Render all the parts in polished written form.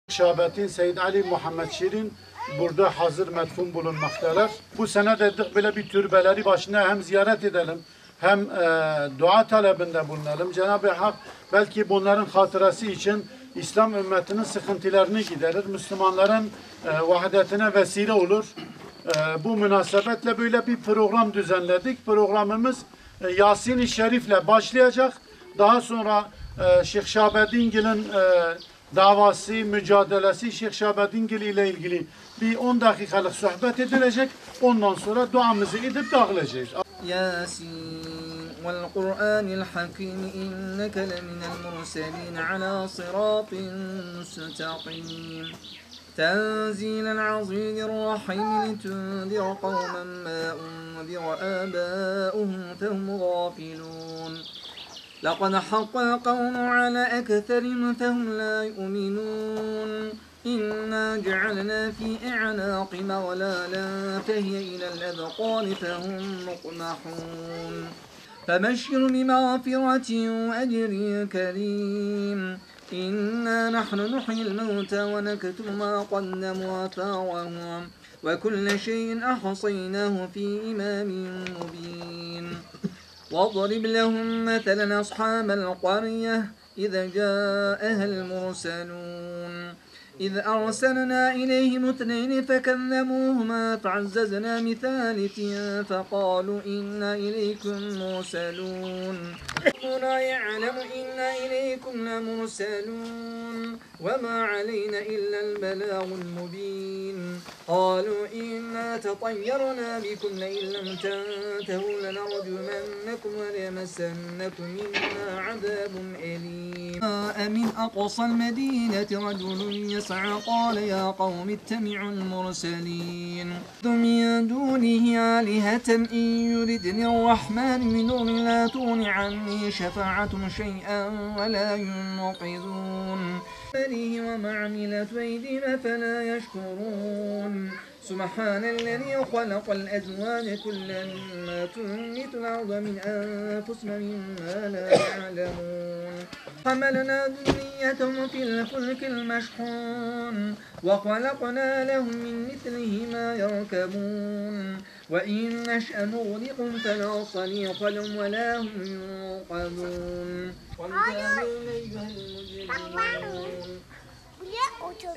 Şahabettin Seyyid Ali Muhammed Şirin burada hazır metfun bulunmaktalar. Bu sene dedik böyle bir türbeleri başına hem ziyaret edelim hem dua talebinde bulunalım. Cenab-ı Hak belki bunların hatırası için İslam ümmetinin sıkıntılarını giderir. Müslümanların vahdetine vesile olur. Bu münasebetle böyle bir program düzenledik. Programımız Yasin-i Şerif'le başlayacak. Daha sonra Şeyh Şahabettingil'in davası, mücadelesi Şeyh Şahabettingil ile ilgili bir 10 dakikalık sohbet edilecek. Ondan sonra duamızı edip dağılacağız. Yasin vel Kur'anil Hakim inneke leminel murselin ala sıratin müstakim. تنزيل العزيز الرحيم لتنذر قوما ما أنذر آباؤهم فهم غافلون لقد حق القول على أكثرهم فهم لا يؤمنون إنا جعلنا في أعناقهم أغلالا فهي إلى الأذقان فهم مقمحون فبشر بمغفرة وأجر كريم إنا نحن نحيي الموتى ونكتب ما قدموا وآثارهم وكل شيء أحصيناه في إمام مبين واضرب لهم مثلا أصحاب القرية إذا جاءها المرسلون إذ أرسلنا إليهم اثنين فكذبوهما فعززنا بثالث فقالوا إنا إليكم مرسلون لا يعلم إنا إليكم لمرسلون وما علينا إلا البلاغ المبين قالوا إنا تطيرنا بكم لئن لم تنتهوا لنرجمنكم وليمسنكم منا عذاب أليم من أقصى المدينة رجل يسعى قال يا قوم اتبعوا المرسلين من دونه آلهة إن يردني الرحمن من دون لا تغن عني شفاعتهم شيئا ولا ينقذون وما عملت أيدينا فلا يشكرون سبحان الذي خلق الأزواج كلا مما تنبت الأرض من أنفسهم مما لا يعلمون حملنا ذريتهم في الفلك المشحون وخلقنا لهم من مثله ما يركبون وإن نشأ نغرقهم فلا صريخ لهم ولا هم ينقذون والكافرون أيها المجرمون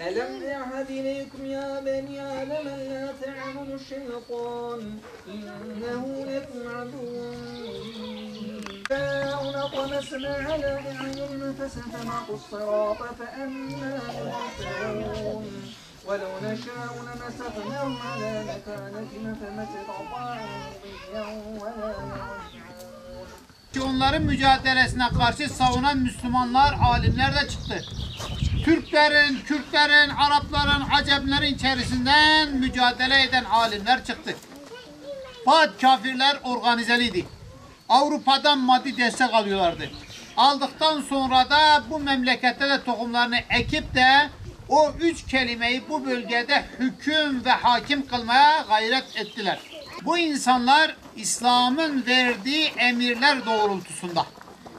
ألم أعهد إليكم يا بني آدم لا تعبدوا الشيطان إنه لكم عدو مبين طمسنا على أعينهم فاستبقوا الصراط فأنا يبصرون ولو نشاء لمسخناهم على مكانتهم فما استطاعوا مضيا ولا يرجعون. Onların mücadelesine karşı savunan Müslümanlar, alimler de çıktı. Türklerin, Kürtlerin, Arapların, Acemlerin içerisinden mücadele eden alimler çıktı. Fakat kafirler organizeliydi. Avrupa'dan maddi destek alıyorlardı. Aldıktan sonra da bu memlekette de tohumlarını ekip de o 3 kelimeyi bu bölgede hüküm ve hakim kılmaya gayret ettiler. Bu insanlar İslam'ın verdiği emirler doğrultusunda,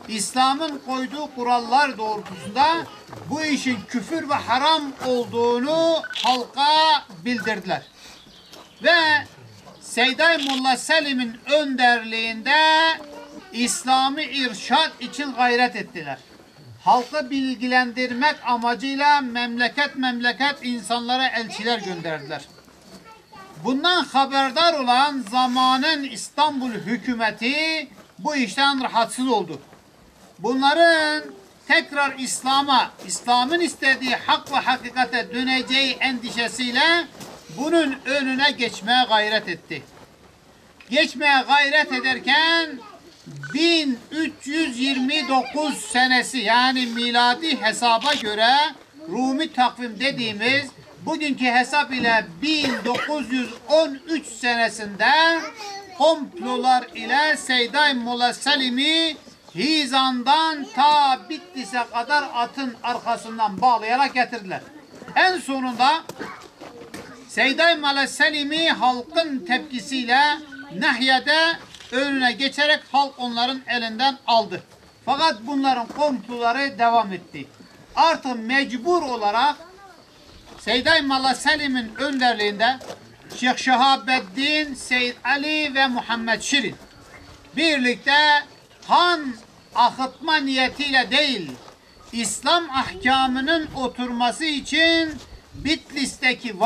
İslam'ın koyduğu kurallar doğrultusunda bu işin küfür ve haram olduğunu halka bildirdiler. Ve Seyda Molla Selim'in önderliğinde İslam'ı irşad için gayret ettiler. Halkı bilgilendirmek amacıyla memleket insanlara elçiler gönderdiler. Bundan haberdar olan zamanın İstanbul hükümeti bu işten rahatsız oldu. Bunların tekrar İslam'ın istediği hak ve hakikate döneceği endişesiyle bunun önüne geçmeye gayret etti. Geçmeye gayret ederken 1329 senesi yani miladi hesaba göre Rumi takvim dediğimiz bugünkü hesap ile 1913 senesinde komplolar ile Seyda Molla Selim'i Hizan'dan ta Bitlis'e kadar atın arkasından bağlayarak getirdiler. En sonunda Seyda Molla Selim'i halkın tepkisiyle Nahya'da önüne geçerek halk onların elinden aldı. Fakat bunların komploları devam etti. Artık mecbur olarak Seyda Molla Selim'in önderliğinde Şeyh Şehabeddin, Seyyid Ali ve Muhammed Şirin birlikte kan akıtma niyetiyle değil, İslam ahkamının oturması için Bitlis'teki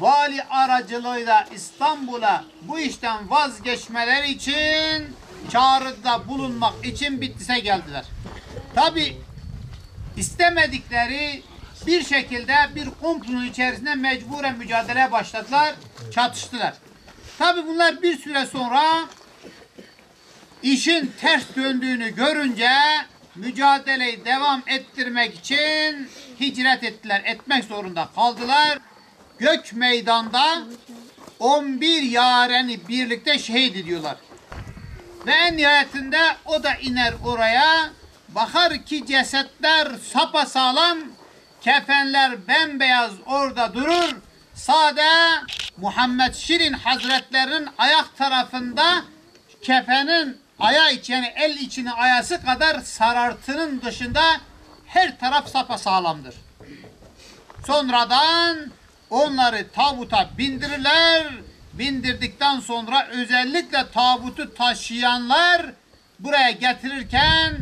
vali aracılığıyla İstanbul'a bu işten vazgeçmeleri için çağrıda bulunmak için Bitlis'e geldiler. Tabi istemedikleri bir şekilde bir komplonun içerisinde mecburen mücadeleye başladılar, çatıştılar. Tabi bunlar bir süre sonra işin ters döndüğünü görünce mücadeleyi devam ettirmek için hicret ettiler, etmek zorunda kaldılar. Gök Meydan'da 11 yareni birlikte şehit ediyorlar. Ve en nihayetinde o da iner oraya, bakar ki cesetler sapasağlam, kefenler bembeyaz orada durur. Sade Muhammed Şirin Hazretlerinin ayak tarafında kefenin ayağı içi, yani el içinin ayası kadar sarartının dışında her taraf sapasağlamdır. Sonradan onları tabuta bindirirler. Bindirdikten sonra özellikle tabutu taşıyanlar buraya getirirken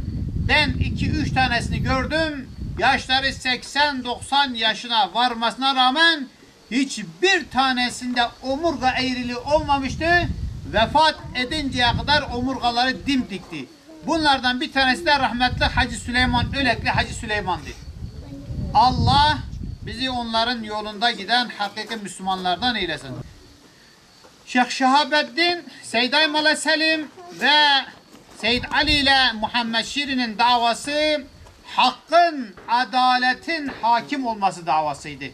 ben 2-3 tanesini gördüm. Yaşları 80-90 yaşına varmasına rağmen hiçbir tanesinde omurga eğriliği olmamıştı. Vefat edinceye kadar omurgaları dimdikti. Bunlardan bir tanesi de rahmetli Hacı Süleyman, Ölekli Hacı Süleyman'dı. Allah bizi onların yolunda giden hakiki Müslümanlardan eylesin. Şeyh Şehabeddin, Seyda Molla Selim ve Seyyid Ali ile Muhammed Şirin'in davası hakkın, adaletin hakim olması davasıydı.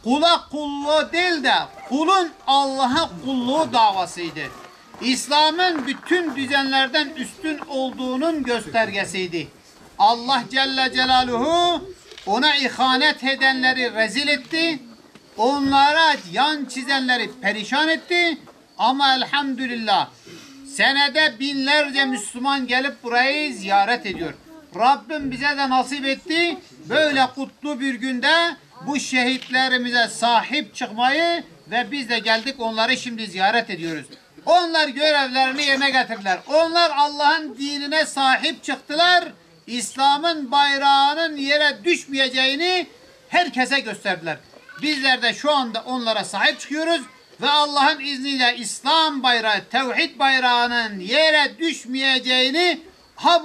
Kula kulluğu değil de kulun Allah'a kulluğu davasıydı. İslam'ın bütün düzenlerden üstün olduğunun göstergesiydi. Allah Celle Celaluhu ona ihanet edenleri rezil etti. Onlara yan çizenleri perişan etti. Ama elhamdülillah senede binlerce Müslüman gelip burayı ziyaret ediyor. Rabbim bize de nasip etti. Böyle kutlu bir günde bu şehitlerimize sahip çıkmayı ve biz de geldik onları şimdi ziyaret ediyoruz. Onlar görevlerini yerine getirdiler. Onlar Allah'ın dinine sahip çıktılar. İslam'ın bayrağının yere düşmeyeceğini herkese gösterdiler. Bizler de şu anda onlara sahip çıkıyoruz ve Allah'ın izniyle İslam bayrağı, tevhid bayrağının yere düşmeyeceğini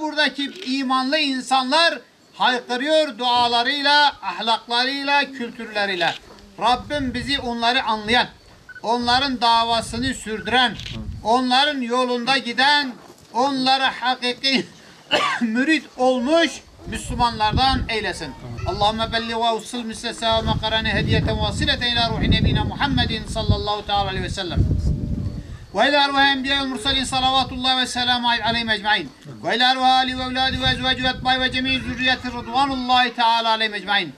buradaki imanlı insanlar haykırıyor dualarıyla, ahlaklarıyla, kültürleriyle. Rabbim bizi onları anlayan, onların davasını sürdüren, onların yolunda giden, onlara hakiki mürit olmuş Müslümanlardan eylesin. Allahümme belli ve usul müstesâ ve mekarane hediyeten vasileten ila ruhi nebina Muhammedin sallallahu teala aleyhi ve sellem. Ve ila arvâhi enbiyâ ve mursalin salavatullahi ve selamu aleyhim ecmaîn. Ve ila arvâhi âli ve evlâdi ve ezvâci ve etbâi ve cemî zürriyeti rıdvanullahi teala aleyhim ecmaîn.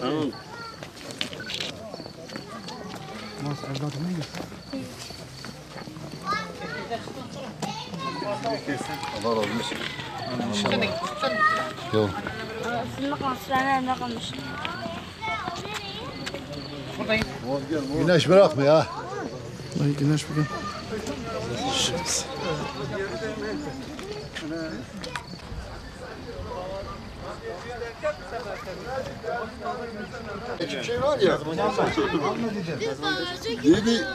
Tamam. Allah razı olsun. Yok. Aslında konserler elimde kalmış. Güneş bırakma ya. Ay güneş bugün. Küçük şey var ya. Dedi.